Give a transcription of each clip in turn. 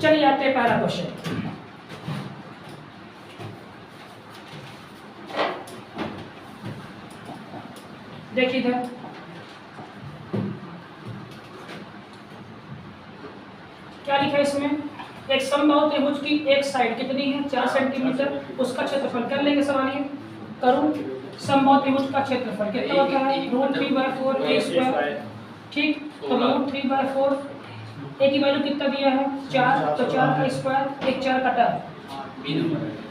चलिए आते हैं पहला क्वेश्चन। देखिए इधर क्या लिखा है इसमें, एक समबाहु त्रिभुज की एक साइड कितनी है 4 सेंटीमीटर, उसका क्षेत्रफल कर लेंगे सवाल ये करूं। समबाहु त्रिभुज का क्षेत्रफल कितना होता है √3/4 a स्क्वायर, ठीक। तो √3/4 a की वैल्यू कितना दिया है 4, तो 4 का स्क्वायर, एक 4 कटा है,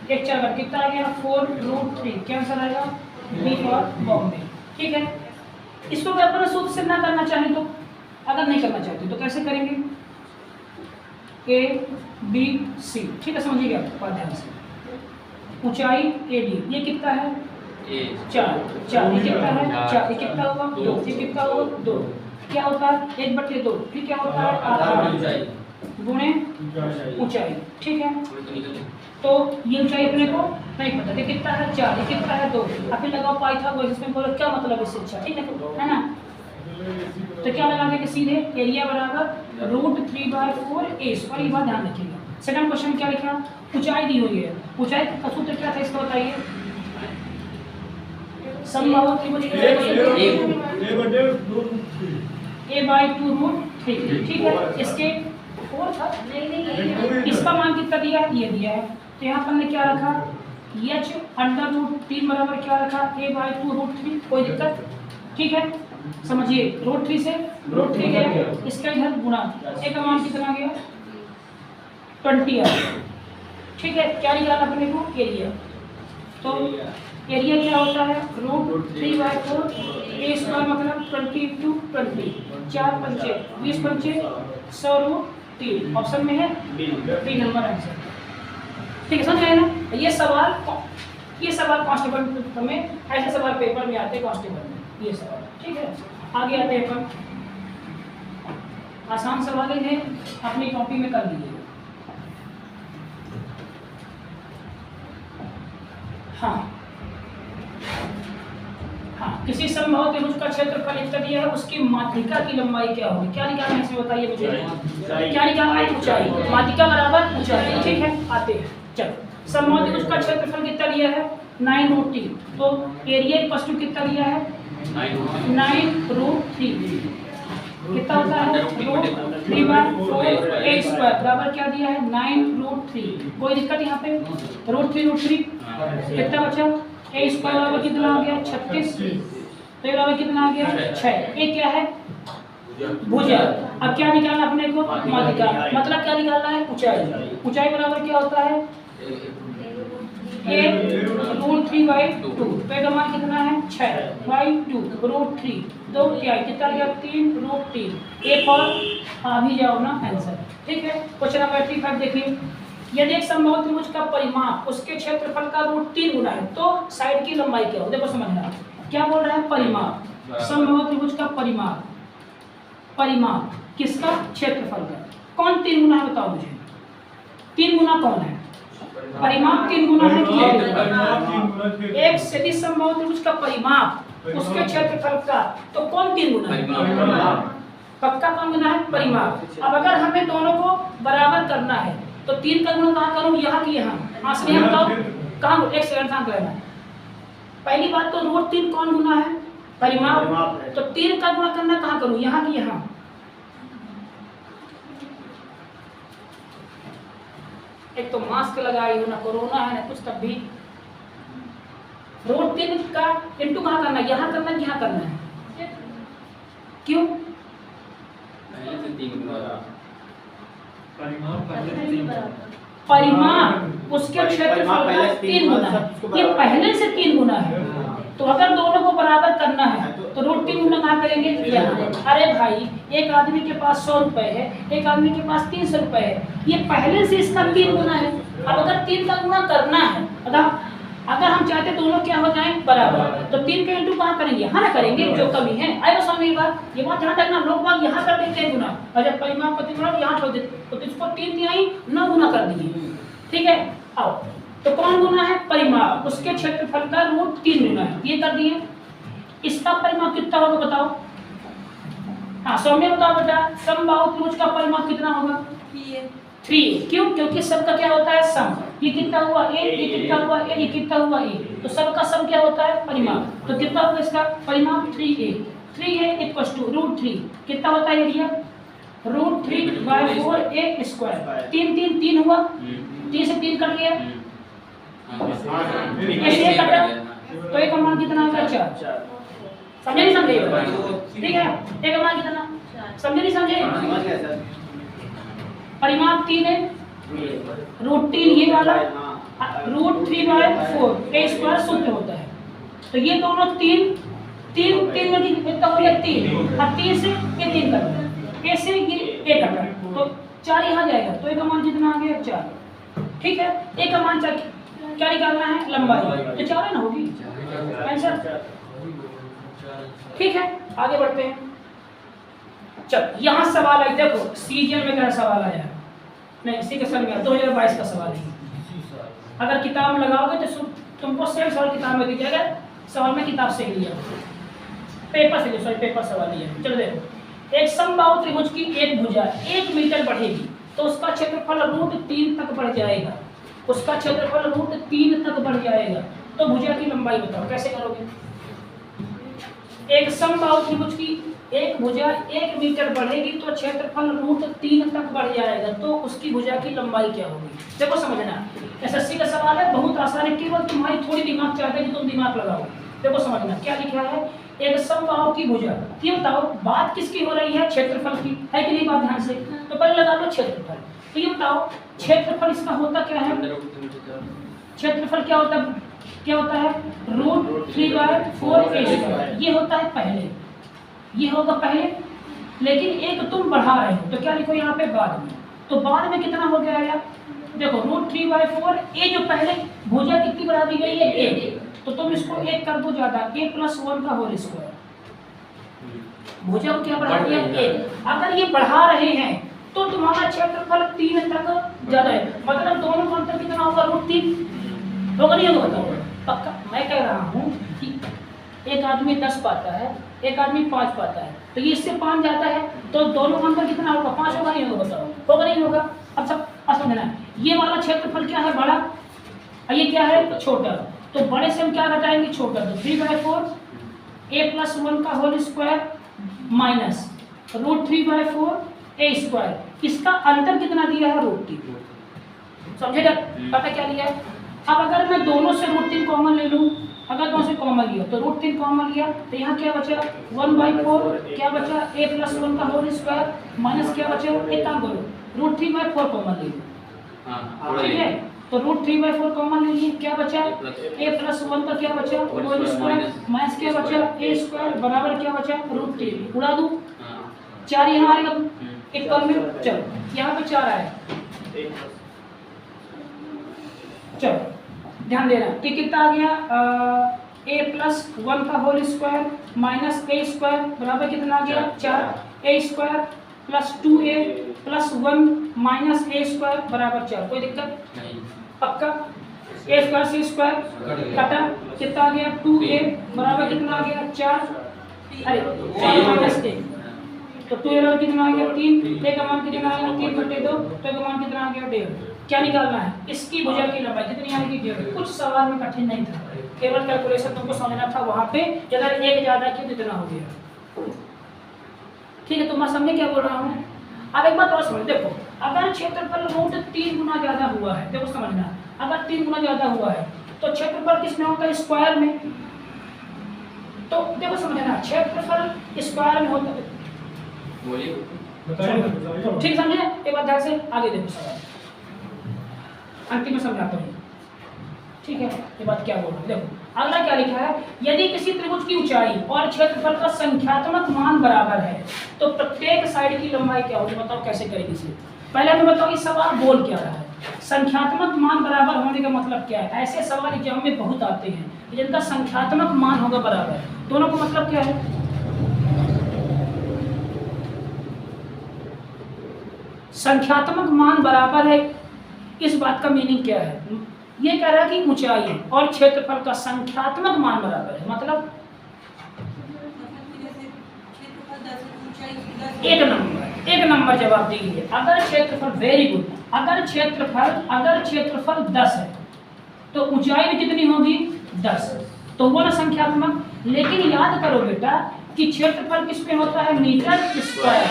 एक 4 कट कितना आ गया 4√3, क्या आंसर आएगा बी फॉर बॉम्बे, ठीक है। इसको अगर अपन सूत्र से ना करना चाहें तो, अगर नहीं करना चाहते तो कैसे करेंगे, ए बी सी, ठीक है, समझिएगा आप ध्यान से। ऊंचाई ए डी, ये कितना है 4, ये कितना है 4, ये कितना होगा 2, ये कितना होगा 2, क्या होता है 1/2, फिर क्या होता है आधार गुणे ऊंचाई, ठीक है। तो ये ऊंचाई अपने को नहीं पता, ये कितना है 4, ये कितना है 2, अब फिर लगाओ पाइथागोरस, इसमें बोलो क्या मतलब इससे अच्छा, ठीक है ना। तो क्या लगा के सीधे एरिया बराबर √3/4 a स्क्वायर, ये बात ध्यान रखिएगा। सेकंड क्वेश्चन क्या लिखा, ऊंचाई दी हुई है, ऊंचाई का सूत्र क्या था इसका बताइए, समबाहु त्रिभुज a/2√3, ठीक है। इसके 4 था, इसका मान कितना दिया है, ये दिया है, तो यहाँ पर ने क्या रखा h√3 बराबर क्या रखा a/2√3, कोई दिक्कत, ठीक है। समझिए √3 से √3 गया, इसका इधर गुणा, a का मान कितना गया 20 आ, ठीक है। क्या निकालना अपने को एरिया, तो एरिया क्या होता है √3/4 a स्क्वायर मतलब 20 × 20, 4 पंचे 20 पंचे 100√3, ऑप्शन में है बी नंबर आंसर, ठीक है, समझ गए ना। ये सवाल कांस्टेबल में, ऐसे सवाल पेपर में आते हैं कांस्टेबल में, ये सवाल, ठीक है। आगे आते हैं अपन, आसान सवाल है, अपनी कॉपी में कर लीजिए। हाँ, किसी समबाहु त्रिभुज का क्षेत्रफल इतना दिया है, उसकी माध्यिका की लंबाई क्या होगी, क्या निकालना है इसमें बताइए मुझे, क्या निकालना है ऊंचाई, माध्यिका बराबर ऊंचाई, ठीक है। आते हैं, चलो समबाहु त्रिभुज का क्षेत्रफल कितना दिया है 9√3, तो एरिया इक्वल टू कितना दिया है 9√3, कितना होता है √3/4 a स्क्वायर बराबर क्या दिया है 9√3, कोई दिक्कत यहाँ पे, √3 कितना बचा a स्क्वायर बराबर कितना आ गया 36, तो ये बराबर कितना आ गया 6, ये क्या है भुजा। अब क्या निकालना अपने को माध्यिका, मतलब क्या निकालना है ऊंचाई, ऊंचाई बराबर क्या होता है a √3/2, पे का मान कितना है 6/2 √3, 2 क्या कितना गया 3√3, एक और अभी जाओ ना आंसर, ठीक है। क्वेश्चन नंबर 35 देखिए, यदि एक समबाहु त्रिभुज का परिमाप उसके क्षेत्रफल का √3 गुना है तो साइड की लंबाई क्या हो, देखो समझना क्या बोल रहा है, परिमाप समबाहु त्रिभुज का परिमाप किसका क्षेत्रफल का, कौन 3 गुना है बताओ मुझे, 3 गुना कौन है, परिमाप 3 गुना है कि एक सदिश समबाहु त्रिभुज का परिमाप उसके क्षेत्रफल का, तो कौन 3 गुना है, पक्का कौन गुना है परिमाप। अब अगर हमें दोनों को बराबर करना है तो 3 का गुणा कहाँ करूँ, यहाँ की यहाँ, आंसर यहाँ बताओ कहाँ, एक सेकंड शांत रहना। पहली बात तो √3 कौन गुना है परिमाप, तो 3 का गुणा करना कहाँ करूँ, यहाँ की यहाँ, एक तो मास्क लगाई हो ना, कोरोना है ना कुछ, तब भी √3 का इंटू कहाँ करना है, यहाँ करना है, यहाँ करना है, क्यों परिमाप उसके क्षेत्रफल का 3 गुना है, ये पहले से 3 गुना है, तो अगर दोनों को बराबर करना है तो √3 गुना कहाँ करेंगे यहाँ। अरे भाई एक आदमी के पास 100 रुपए है, एक आदमी के पास 300 रुपए है, ये पहले से इसका 3 गुना है। अब अगर 3 का गुना करना है, अगर हम चाहते दोनों क्या हो जाए बराबर, तो 3 का इंटू कहाँ करेंगे, यहाँ ना करेंगे, जो कमी है आएगा सामने। ये बात ध्यान रखना, लोग बात यहाँ कर देते हैं गुना, और जब परिमाप पति गुना यहाँ छोड़ देते, तो इसको 3 तिहाई 9 गुना कर दीजिए, ठीक है। आओ, तो कौन गुना है परिमाप, उसके क्षेत्रफल का √3 गुना है, ये कर दिए। इसका परिमाप कितना होगा बताओ, हाँ सौम्य बताओ बेटा, समबाहु त्रिभुज का परिमाप कितना होगा? 3। क्यों? क्योंकि सबका क्या होता है? सम। ये कितना हुआ? a, ये कितना हुआ? a, ये कितना हुआ? a। तो सबका सम क्या होता है? परिमाप। तो कितना होगा इसका परिमाप? 3a। 3a = √3 कितना होता है एरिया? √3/4a square. 3 3 3 हुआ, 3 से 3 कट गया, ऐसे कटा, तो एक का मान कितना होगा? 4। समझे नहीं समझे? ठीक है, एक का मान कितना? समझे नहीं समझे? परिमाप 3 है, √3 ये वाला, √3/4 a स्क्वायर सूत्र होता है। तो ये दोनों 3 में कितना हो गया? 3। अब 3 से ये 3 कटा, a से ये 1 कटा, तो 4 यहाँ जाएगा, तो एक का मान कितना आ गया? 4। ठीक है, एक का मान क्या निकालना है? लंबाई, तो 4 ना होगी आंसर। ठीक है, आगे बढ़ते हैं। चल यहाँ सवाल है, देखो सीजन में क्या सवाल आया है? नहीं, इसी का सवाल 2022 का सवाल है। अगर किताब में लगाओगे तो तुमको सेम सवाल किताब में दिया जाएगा, सवाल में किताब से लिया, पेपर से लिया, पेपर सवाल लिया। चलो देखो, एक समबाहु त्रिभुज की एक भुजा 1 मीटर बढ़ेगी तो उसका क्षेत्रफल √3 तक बढ़ जाएगा। उसका क्षेत्रफल √3 तक बढ़ जाएगा, तो भुजा की लंबाई बताओ, कैसे करोगे? एक समबाहु त्रिभुज की एक भुजा 1 मीटर बढ़ेगी तो क्षेत्रफल √3 तक बढ़ जाएगा, तो उसकी भुजा की लंबाई क्या होगी? देखो समझना, एसएससी का सवाल है, बहुत आसान है, केवल तुम्हारी थोड़ी दिमाग चाहते हैं कि तुम दिमाग लगाओ। देखो समझना क्या लिखा है, एक समबाहु की भुजा, ये बताओ बात किसकी हो रही है? क्षेत्रफल की, है कि नहीं? बात ध्यान से, तो पहले लगा लो क्षेत्रफल। तो ये बताओ क्षेत्रफल इसका होता क्या है? क्षेत्रफल क्या होता है? √3/4a²। ये होता है पहले, ये होगा पहले, लेकिन एक तुम बढ़ा रहे हो तो क्या लिखो यहाँ पे? बाद में। तो बाद में कितना हो गया यार? देखो √3/4 a जो पहले भुजा कितनी बढ़ा दी गई है? 1, तो तुम इसको 1 कर दो ज्यादा, a+1 का होल स्क्वायर। भुजा को क्या बढ़ा दिया? 1। अगर ये बढ़ा रहे हैं तो तुम्हारा क्षेत्रफल 3 तक ज्यादा है, मतलब दोनों का अंतर कितना होगा? √3 होगा, नहीं होगा? बताओ पक्का। मैं कह रहा हूँ कि एक आदमी 10 पाता है, एक आदमी 5 पाता है, तो ये इससे 5 जाता है, तो दोनों का अंतर कितना होगा? 5 होगा, नहीं होगा? बताओ होगा, नहीं होगा? अब सब समझना, ये वाला क्षेत्रफल क्या है? बड़ा, और ये क्या है? छोटा। तो बड़े से हम क्या घटाएंगे? छोटा। तो 3/4 a+1 का होल स्क्वायर माइनस √3/4 a²। इसका अंतर कितना दिया है? √3। समझेगा? पता क्या लिया? अब अगर मैं दोनों से √3 कॉमन ले लूँ, अगर दोनों से कॉमन लिया तो √3 कॉमन लिया, तो यहाँ क्या बचा? 1/4 क्या बचा? a+1 का होल स्क्वायर माइनस क्या बचा? एक काम करो, √3/4 कॉमन ले लो, ठीक है? तो √3/4 कॉमन ले लिए, क्या बचा? a+1 का क्या बचा? होल स्क्वायर माइनस क्या बचा? a² बराबर क्या बचा? √3। उड़ा दूँ, 4 यहाँ आएगा एक कल में, चलो यहाँ पे 4 आए, चलो ध्यान देना कि कितना आ गया? a+1 का होल स्क्वायर माइनस a² बराबर कितना आ गया? 4। a² + 2a + 1 माइनस a² बराबर 4। कोई दिक्कत नहीं? पक्का। a² से स्क्वायर कटा, कितना आ गया? 2a बराबर कितना आ गया? 4। अरे 4 - 1, तो 2a बराबर कितना आ गया? 3। a का मान कितना आ गया? 3/2, तो का मान कितना आ गया? 1.5। क्या निकालना है? इसकी भुजा की लंबाई कितनी आएगी? 1.5। कुछ सवाल में कठिन नहीं था, केवल कैलकुलेशन तुमको समझना था वहां पे, अगर 1 ज्यादा किया तो इतना हो गया। ठीक है, तो मैं समझे क्या बोल रहा हूँ? अब एक बात और समझ, देखो अगर क्षेत्रफल √3 गुना ज्यादा हुआ है, देखो समझना, अगर 3 गुना ज्यादा हुआ है तो क्षेत्रफल किसमें होता है? स्क्वायर में। तो देखो समझना, क्षेत्रफल स्क्वायर में होता है, ठीक समझे? एक बात ध्यान से आगे देखो, सवाल अंतिम में समझाता हूँ, ठीक है? ये बात क्या बोल रहा हूँ, देखो अगला क्या लिखा है? यदि किसी त्रिभुज की ऊंचाई और क्षेत्रफल का संख्यात्मक मान बराबर है तो प्रत्येक साइड की लंबाई क्या होगी? बताओ कैसे करेगी इसे? पहले हमें बताओ कि सवाल बोल क्या रहा है? संख्यात्मक मान बराबर होने का मतलब क्या है? ऐसे सवाल एग्जाम में बहुत आते हैं जिनका संख्यात्मक मान होगा बराबर, दोनों का मतलब क्या है? संख्यात्मक मान बराबर है, इस बात का मीनिंग क्या है? ये कह रहा है कि ऊंचाई और क्षेत्रफल का संख्यात्मक मान बराबर है, मतलब एक नंबर जवाब दीजिए। अगर क्षेत्रफल, वेरी गुड, अगर क्षेत्रफल 10 है तो ऊंचाई भी कितनी होगी 10, तो वो ना संख्यात्मक। लेकिन याद करो बेटा कि क्षेत्रफल किस में होता है, मीटर स्क्वायर,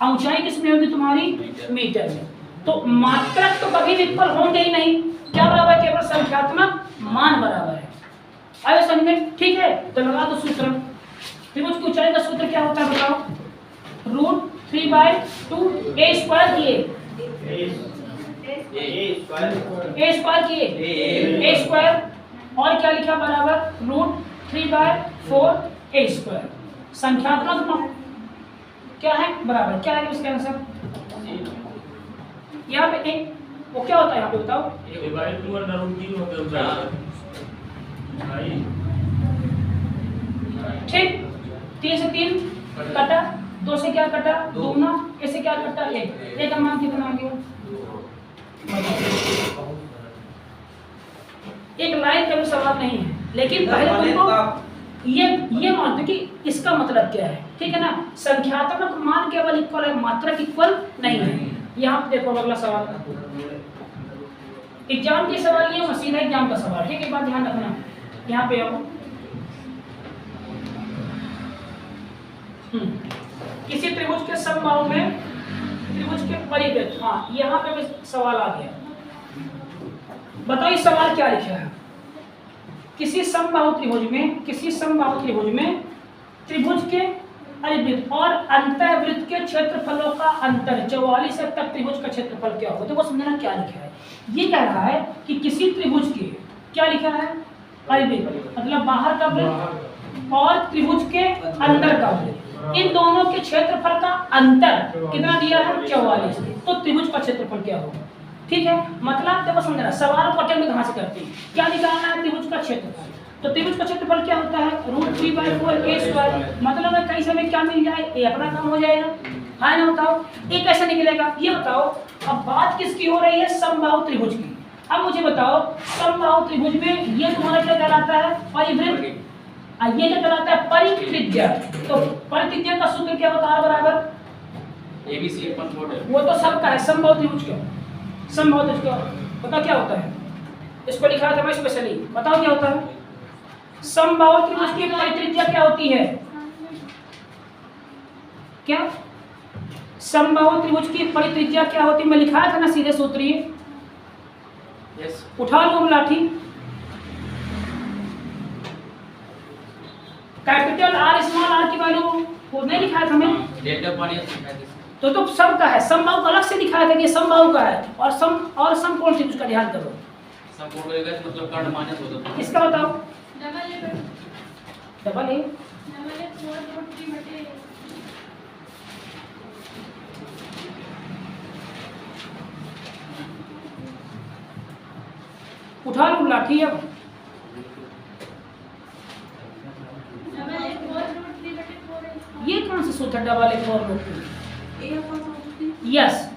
ऊंचाई किस में होगी तुम्हारी मीटर में। तो मात्रक तो कभी विकल्प होंगे ही नहीं, क्या बराबर है, केवल संख्यात्मक मान बराबर है। आयो समझ में, ठीक है। तो लगा दो सूत्र, त्रिभुज की ऊंचाई का सूत्र क्या होता है बताओ, √3/2 a स्क्वायर किए, a स्क्वायर किए, a स्क्वायर, और क्या लिखा बराबर √3/4 a स्क्वायर। संख्यात्मक क्या है बराबर, क्या है इसका आंसर, यहाँ पे एक वो क्या होता है यहाँ पे बताओ, ठीक, 3 से 3 कटा, 2 से क्या कटा 2 ना, ऐसे क्या कटा 1, एक का मान कितना आ गया, एक लाइन का भी सवाल नहीं है, लेकिन पहले तुमको ये मानते कि इसका मतलब क्या है, ठीक है ना। संख्यात्मक मान केवल इक्वल है, मात्रक इक्वल नहीं है। यहाँ पे देखो अगला सवाल, एग्जाम के सवाल ये सीधा एग्जाम का सवाल, ठीक है, बात ध्यान रखना। यहाँ पे आओ, किसी त्रिभुज के समबाहु में त्रिभुज के परिवृत्त, हाँ यहाँ पे भी सवाल आ गया, बताओ इस सवाल क्या लिखा है। किसी समबाहु त्रिभुज में त्रिभुज के परिवृत्त और अंतःवृत्त के क्षेत्रफलों का अंतर 44 तक त्रिभुज का क्षेत्रफल क्या होगा। तो वो समझना क्या लिखा है, ये कह रहा है कि किसी त्रिभुज के क्या लिखा है, परिवृत्त मतलब बाहर का वृत्त और त्रिभुज के अंदर का वृत्त, इन दोनों के क्षेत्रफल का अंतर कितना दिया है 44, तो त्रिभुज का क्षेत्रफल क्या होगा, ठीक है। मतलब देखो समझना, सवाल को अटेम्प्ट कहाँ से करते हैं, क्या निकालना है त्रिभुज का क्षेत्रफल, तो त्रिभुज का क्षेत्रफल क्या होता है √3/4 a स्क्वायर, मतलब है कहीं से हमें क्या मिल जाए, ए अपना काम हो जाएगा, है ना। बताओ ये कैसे निकलेगा, ये बताओ। अब बात किसकी हो रही है, समबाहु त्रिभुज की। अब मुझे बताओ समबाहु त्रिभुज में ये तुम्हारा क्या कहलाता है, परिवृत्त, ये क्या कहलाता है, परित्रिज्या। तो परित्रिज्या का सूत्र क्या होता है बराबर ABC/4, वो तो सबका है, समबाहु त्रिभुज का, समबाहु त्रिभुज का बताओ क्या होता है, इसको लिखा था मैं स्पेशली, बताओ क्या होता है। समबाहु त्रिभुज की परित्रिज्या क्या होती है, क्या समबाहु त्रिभुज की परित्रिज्या क्या होती है, मैं लिखाया था ना सीधे सूत्र ये, यस उठा लो लाठी, कैपिटल आर स्मॉल आर की वैल्यू वो नहीं लिखाया था मैं, तो सबका है, समबाहु अलग से दिखाया था कि समबाहु का है, और समकोण त्रिभुज का ध्यान करो, समकोण मतलब कर्ण माइनस होता है, इसका बताओ डबल ए उठा लो लाठी। अब ये कौन सा सूत्र डबल ए 4√3, यस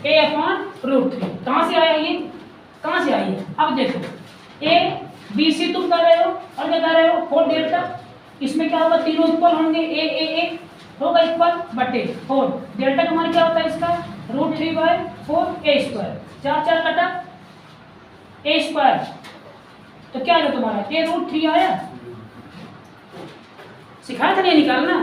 a/√3, कहां से आया ये, कहां से आई है। अब देखो ए बी सी तुम कर रहे हो और क्या कर रहे हो 4 डेल्टा, इसमें क्या होगा, तीनों इक्वल होंगे, ए होगा इक्वल बटे 4, डेल्टा का मान क्या होता है इसका √3/4 a स्क्वायर, 4 कटा a स्क्वायर, तो क्या आएगा तुम्हारा a√3 आया, सिखाया था नहीं निकालना।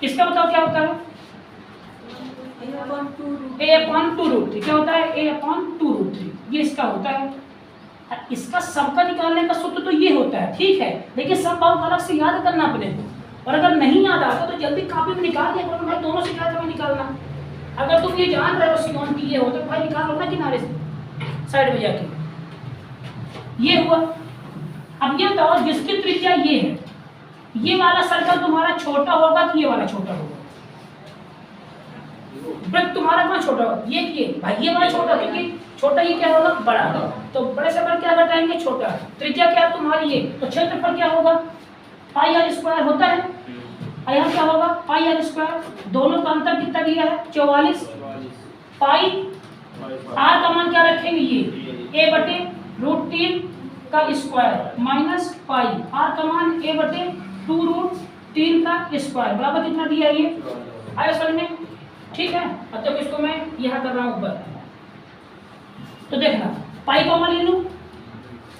इसका बताओ क्या होता है, a/2√3, क्या होता है a/2√3, ये इसका होता है। इसका सबका निकालने का सूत्र तो ये होता है, ठीक है, लेकिन सब बात अलग से याद करना अपने को, और अगर नहीं याद आता तो जल्दी कॉपी में निकाल दिया करो, भाई दोनों से क्या तुम्हें निकालना। अगर तुम ये जान रहे हो सियोन की ये हो तो भाई निकाल लो ना किनारे से साइड में जाके, ये हुआ। अब ये बताओ जिसकी त्रिज्या ये है, ये वाला सर्कल तुम्हारा छोटा होगा कि ये वाला छोटा होगा, वृत्त तुम्हारा कहाँ छोटा होगा, ये भाई ये वाला छोटा, क्योंकि छोटा ये क्या होगा बड़ा, तो बड़े से बड़ा क्या घटाएंगे छोटा, त्रिज्या क्या तुम्हारी ये, तो क्षेत्रफल क्या होगा πr² होता है, और यहाँ क्या होगा πr², दोनों का अंतर कितना दिया है 44, पाई आर का मान क्या रखेंगे ये a/√3 का स्क्वायर माइनस पाई आर का मान a बटे 2√3 का स्क्वायर बराबर कितना दिया ये आया समझ में? ठीक है। अब तक इसको मैं यहाँ कर रहा हूँ ऊपर, तो देखना पाई कॉमन ले लूँ,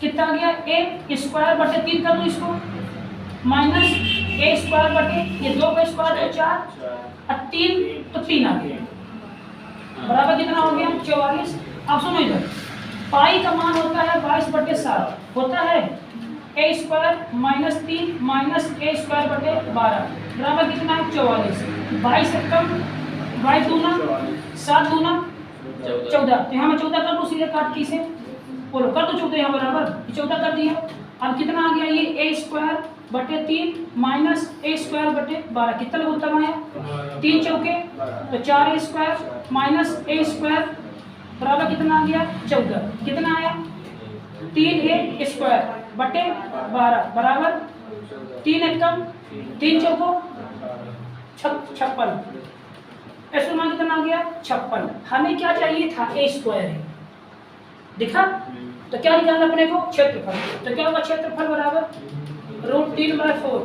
कितना आ गया a स्क्वायर बटे 3 कर दूँ इसको माइनस a स्क्वायर बटे ये 2 का स्क्वायर तो 4 और 3 तो 3 आ गया बराबर कितना हो गया 44। अब सुनो इधर पाई का मान होता है 22/7 होता है a square minus 3 minus a square बटे 12 बराबर कितना है 44। 22 से कम 22 दूना 7 दूना 14, तो यहाँ मैं 14 कर दूँ सीधे काट की से बोलो कर दो 14 यहाँ बराबर 14 कर दिया। अब कितना आ गया ये a स्क्वायर बटे 3 माइनस a स्क्वायर बटे 12 कितना उत्तर आया 3 चौके तो 4a square minus a square बराबर कितना आ गया 14 कितना आया 3a स्क्वायर बटे 12 बराबर 3 एकम 3 चौको 56 ऐसे मान कितना आ गया 56। हमें क्या चाहिए था a स्क्वायर है दिखा, तो क्या निकालना अपने को क्षेत्रफल, तो क्या होगा क्षेत्रफल बराबर √3/4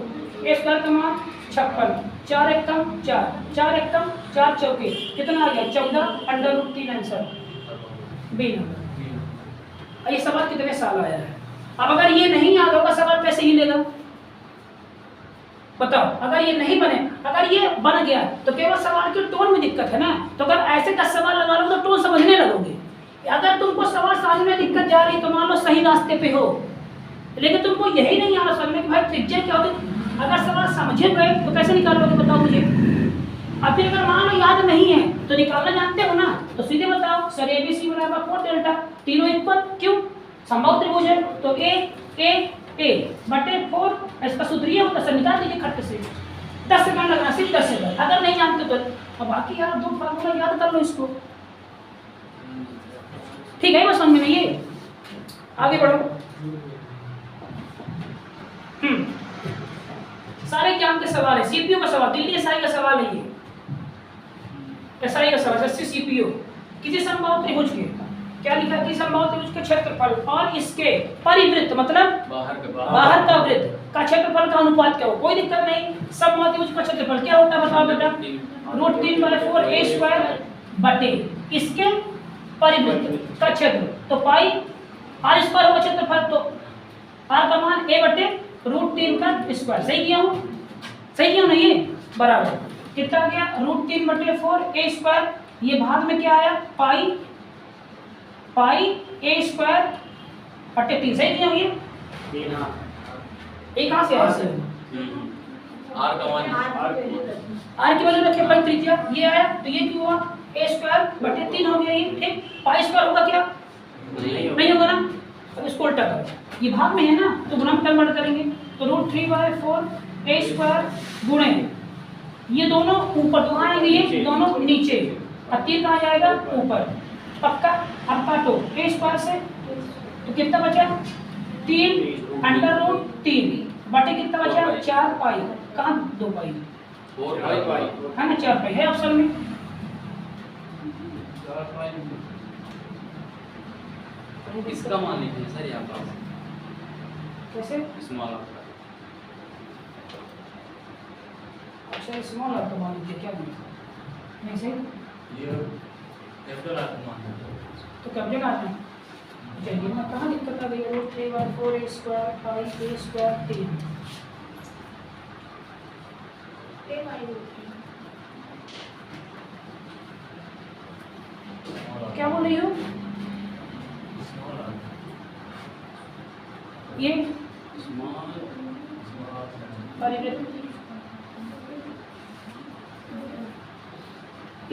a स्क्वायर का मान 56 4 एकम 4 4 एकम 4 चौके कितना आ गया 14 √3 आंसर बी नंबर। ये सवाल कितने साल आया है? अब अगर ये नहीं याद होगा सवाल कैसे ही लेगा बताओ? अगर ये नहीं बने, अगर ये बन गया तो केवल सवाल की टोन में दिक्कत है ना, तो अगर ऐसे 10 सवाल लगा लो तो टोन समझने लगोगे। अगर तुमको सवाल समझ में दिक्कत जा रही तो मान लो सही रास्ते पे हो, लेकिन तुमको यही नहीं आ रहा समझ में कि भाई त्रिज्या क्या होती, अगर सवाल समझे गए तो कैसे निकालोगे बताओ मुझे? अब फिर अगर मान लो याद नहीं है तो निकालना जानते हो ना, तो सीधे बताओ सर ABC बराबर 4 डेल्टा तीनों इक्वल, क्यों समबाहु त्रिभुज है तो a बटे 4 इसका सूत्र ये होता है, सर निकाल दीजिए खट से 10 सेकंड लगना सिर्फ 10 सेकंड। अगर नहीं जानते तो अब बाकी यार 2 फार्मूला याद कर लो इसको, ठीक है बस समझ में ये आगे बढ़ो। सारे एग्जाम के सवाल है, सीपीयू का सवाल, दिल्ली एसआई का सवाल है, ये एसआई का सवाल एससी सीपीयू किसी समबाहु त्रिभुज के क्या लिखा है कि समबाहु त्रिभुज के क्षेत्रफल और इसके परिवृत्त मतलब बाहर का वृत्त का क्षेत्रफल का अनुपात क्या हो, कोई दिक्कत नहीं। समबाहु त्रिभुज का क्षेत्रफल क्या होता है बताओ बेटा √3/4 a स्क्वायर बटे इसके परिवृत्त का क्षेत्र, तो पाई r स्क्वायर होगा क्षेत्रफल, तो r का मान a बटे √3 का स्क्वायर। सही किया हूँ, सही किया ना ये बराबर कितना आ गया √3/4 a स्क्वायर, ये भाग में क्या आया पाई a स्क्वायर बटे 3। सही किया ये कहाँ से आया सर r का मान r की वजह रखे पाई त्रिज्या ये आया, तो ये क्यों हुआ a स्क्वायर बटे 3 हो गया ये, ठीक। पाई स्क्वायर होगा क्या नहीं होगा ना, अब इसको उल्टा करो, ये भाग में है ना तो गुणा में कन्वर्ट करेंगे, तो √3/4 a स्क्वायर गुणे ये दोनों ऊपर, तो कहाँ आएंगे ये दोनों नीचे, और 3 कहाँ जाएगा ऊपर पक्का। अब काटो a स्क्वायर से तो कितना बचा 3 √3 बटे कितना बचा 4 पाई, कहाँ 2 पाई 4 पाई है ना, 4 पाई है ऑप्शन में। इसका मान लीजिए सर यहाँ पर कैसे स्मॉल अच्छा स्मॉल आर तो मान लीजिए क्या नहीं सही ये कैपिटल आर मान तो कब जगह आते हैं चलिए मैं कहाँ दिक्कत आ गई √3/4 a square pi a square 3 क्या बोल रही हो ये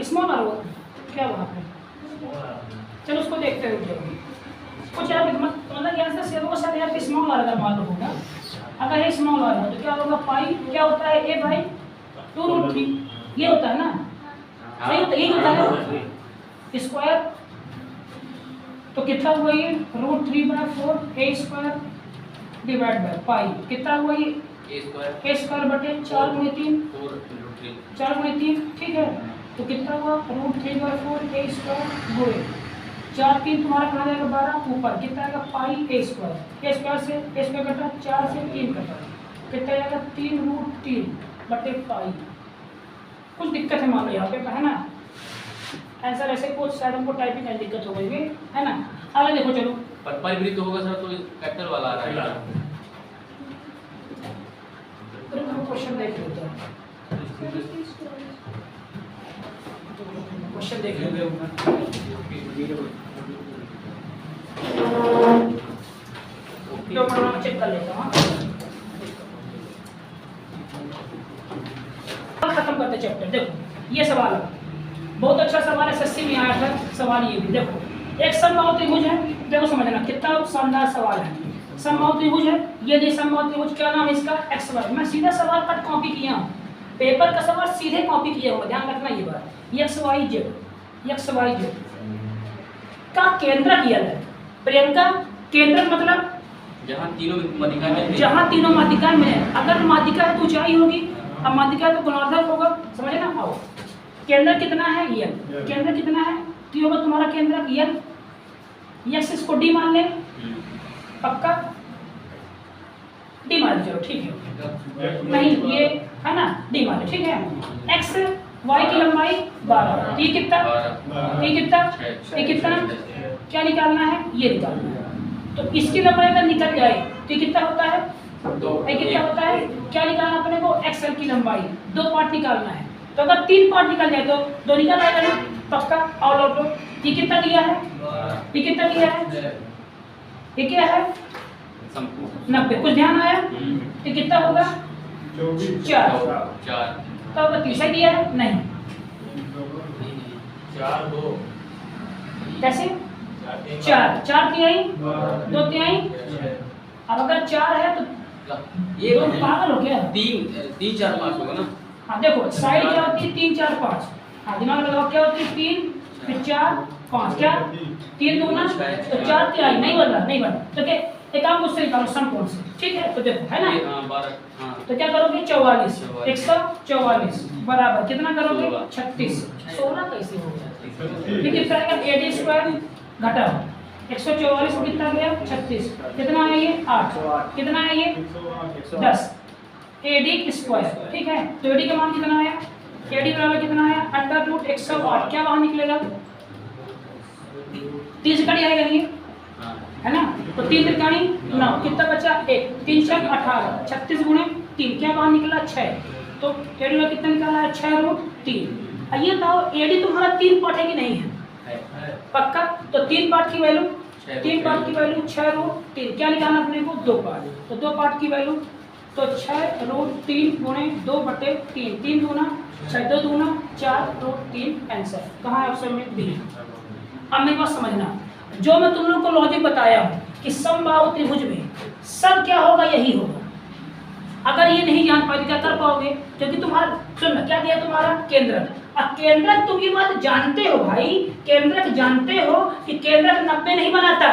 स्मॉल आर क्या वहाँ पे, चलो उसको देखते हैं कुछ यार मतलब यहाँ से वो शायद यार स्मॉल आर अगर मालूम होगा, अगर ये स्मॉल आर है तो क्या होगा पाई क्या होता है a/2√3 ये होता है ना, सही होता है यही होता है स्क्वायर, तो कितना हुआ ये √3/4 a square divide by pi कितना हुआ ये a स्क्वायर बटे 4 × 3 4 × 3 ठीक है, तो कितना हुआ √3/4 a स्क्वायर गुणे 4 3 तुम्हारा कहाँ जाएगा 12 ऊपर कितना आएगा पाई ए स्क्वायर से ए स्क्वायर कटा 4 से 3 कटा कितना आएगा 3√3 बटे पाई। कुछ दिक्कत है मान लो यहाँ पे है ना, आंसर ऐसे कुछ साइड हमको टाइपिंग में दिक्कत हो गई है ना। आगे देखो चलो पर परिवृत्त होगा सर तो कैपिटल वाला आ रहा है। क्वेश्चन देख लेते हैं, क्वेश्चन देख लेते हैं, चेक कर लेता हूँ। खत्म करते चैप्टर। देखो ये सवाल है, बहुत अच्छा सवाल है, एसएससी में आया था सवाल। ये भी देखो एक समबाहु त्रिभुज है, देखो समझना कितना शानदार सवाल है। समबाहु त्रिभुज है, ये नहीं समबाहु त्रिभुज क्या नाम है इसका एक्स वाई। मैं सीधा सवाल कट कॉपी किया हूँ, पेपर का सवाल सीधे कॉपी किया हुआ, ध्यान रखना ये बात। एक्स वाई जेड का केंद्र किया है प्रियंका। केंद्र मतलब जहाँ तीनों माध्यिका में, जहाँ तीनों माध्यिकाएं में, अगर माध्यिका है तो ऊंचाई होगी, अब माध्यिका तो गुणार्धक होगा, समझे ना। आओ केंद्र कितना है ये, केंद्र कितना है तो होगा तुम्हारा केंद्र ये यस, इसको डी मान ले, पक्का डी मान लो, ठीक है। नहीं ये है ना डी मान लो, ठीक है। एक्स वाई की लंबाई 12, ये कितना, ये कितना, ये कितना, क्या निकालना है ये निकालना है। तो इसकी लंबाई अगर निकल जाए तो कितना होता है, ये कितना होता है, क्या निकालना अपने को एक्सएल की लंबाई 2 पार्ट निकालना है। तो अगर 3 पार्ट निकल जाए तो 2 निकल आएगा ना, पक्का। और लौटो ये कितना दिया है, ये कितना दिया है, ये क्या है 90। कुछ ध्यान आया, ये कितना होगा 4 तो अगर तीसरा दिया है नहीं 4 2 कैसे 4 तिहाई 2 तिहाई। अब अगर 4 है तो ये पागल हो गया, 3 4 5 होगा ना। हाँ देखो साइड क्या होती है 3 4 5, हाँ दिमाग लगाओ क्या होती है 3 फिर 4 5, क्या 3 दूना तो 4 तिहाई, नहीं बदला नहीं बदला। तो क्या एक काम मुझसे निकालो समकोण से, ठीक है। तो देखो है ना, तो क्या करोगे 44 144 बराबर कितना करोगे 36। 16 कैसे होगा, फिर कितना आएगा AD स्क्वायर घटाओ 144 में कितना गया 36, कितना है ये 8, कितना है ये 10 AD स्क्वायर, ठीक है। तो AD का मान कितना आया, AD बराबर कितना आया √108, क्या वहां निकलेगा 30 कड़ी आएगा नहीं है ना। तो 3 त्रिकाणी 9, कितना बचा 1, 3 6 18, 36 गुणे 3 क्या बाहर निकला 6। तो AD में कितना निकाला है 6√3। ये बताओ AD तुम्हारा 3 पार्ट है कि नहीं है, पक्का। तो 3 पार्ट की वैल्यू 6√3, क्या निकालना अपने को 2 पार्ट, तो 2 पार्ट की वैल्यू तो 6√3 गुणे 2/3, 3 दूना 6 2 दूना 4√3 आंसर कहाँ है ऑप्शन में बी। अब मेरी बात समझना, जो मैं तुम लोग को लॉजिक बताया हूँ कि समबाहु त्रिभुज में सब क्या होगा यही होगा। अगर ये नहीं जान पाए क्या कर पाओगे, क्योंकि तुम्हारा सुन क्या दिया तुम्हारा केंद्रक। अब केंद्रक तुम ये बात जानते हो भाई, केंद्रक जानते हो कि केंद्रक 90 नहीं बनाता।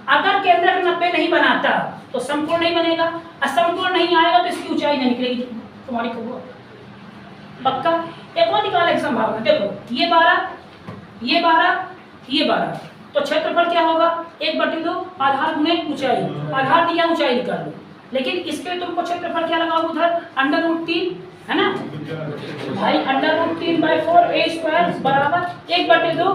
अगर केंद्रक 90 नहीं बनाता तो समकोण नहीं बनेगा, असमकोण नहीं आएगा तो इसकी ऊंचाई नहीं निकलेगी तुम्हारी को, पक्का। एक और निकालने की संभावना, देखो ये 12 ये 12 ये 12, तो क्षेत्रफल क्या होगा 1/2 आधार गुणे ऊंचाई, आधार दिया ऊंचाई निकाल लो। लेकिन इसके तुमको क्षेत्रफल क्या लगाओ उधर √3 है ना भाई, √3/4 A स्क्वायर बराबर 1/2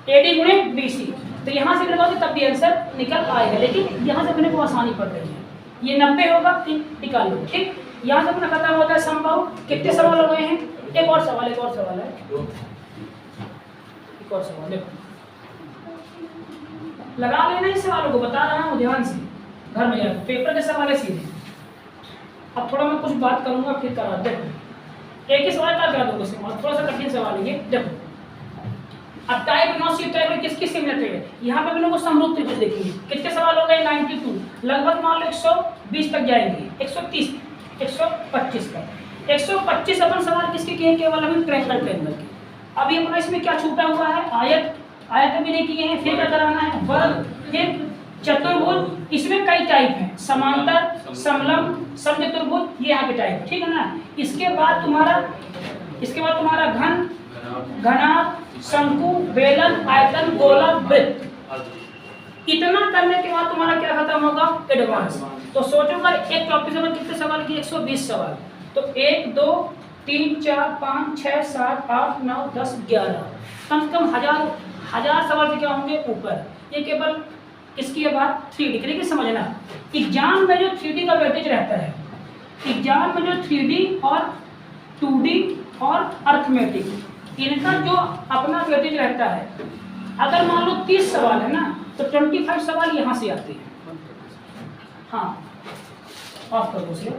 AD गुणे BC। तो यहाँ से लगाओगे तब भी आंसर निकल आएगा, लेकिन यहाँ से अपने को आसानी पड़ रही है। ये 90 होगा निकाल लो, ठीक। यहाँ से अपना खत्म होता है समबाहु। कितने सवाल हो गए हैं, एक और सवाल है, एक और सवाल देखो, लगा लेना इस सवालों को, बता रहा हूँ ध्यान से, घर में जाकर पेपर के सवाल है सीधे। अब थोड़ा मैं कुछ बात करूंगा फिर करा, देखो एक ही सवाल का करा दूंगा सवाल, थोड़ा सा कठिन सवाल है ये। देखो अब टाइप नॉसिक टाइप में किसकी सिमिलर है, यहाँ पे भी लोगों को समरूप त्रिभुज देखेंगे। कितने सवाल हो गए 92, लगभग मान लो 120 तक जाएंगे, 130 125 तक। 125 अपन सवाल किसके किए, केवल अभी ट्रायंगल के। अभी अपना इसमें क्या छूटा हुआ है, आयत भी नहीं किए हैं, फिर क्या कराना है वर्ग, फिर चतुर्भुज। इसमें कई टाइप हैं, समांतर समलंब समचतुर्भुज, ये यहाँ के टाइप, ठीक है ना। इसके बाद तुम्हारा घन घनाभ, शंकु, बेलन, आयतन, गोला, वृत्त। इतना करने के बाद तुम्हारा क्या खत्म होगा? एडवांस। तो सोचो एक टॉपिक से कितने सवाल की? 120 सवाल। तो 1 2 3 4 5 6 7 8 9 10 11 कम से कम हजार सवाल से क्या होंगे? ऊपर। ये केवल इसकी बात 3D की। समझना, एग्जाम में जो 3D का वेटेज रहता है, एग्जाम में जो 3D और 2D और अर्थमेटिक, इनका जो अपना वेटेज रहता है, अगर मान लो 30 सवाल है ना, तो 25 सवाल यहाँ से आते हैं। हाँ, ऑफ करो उसे।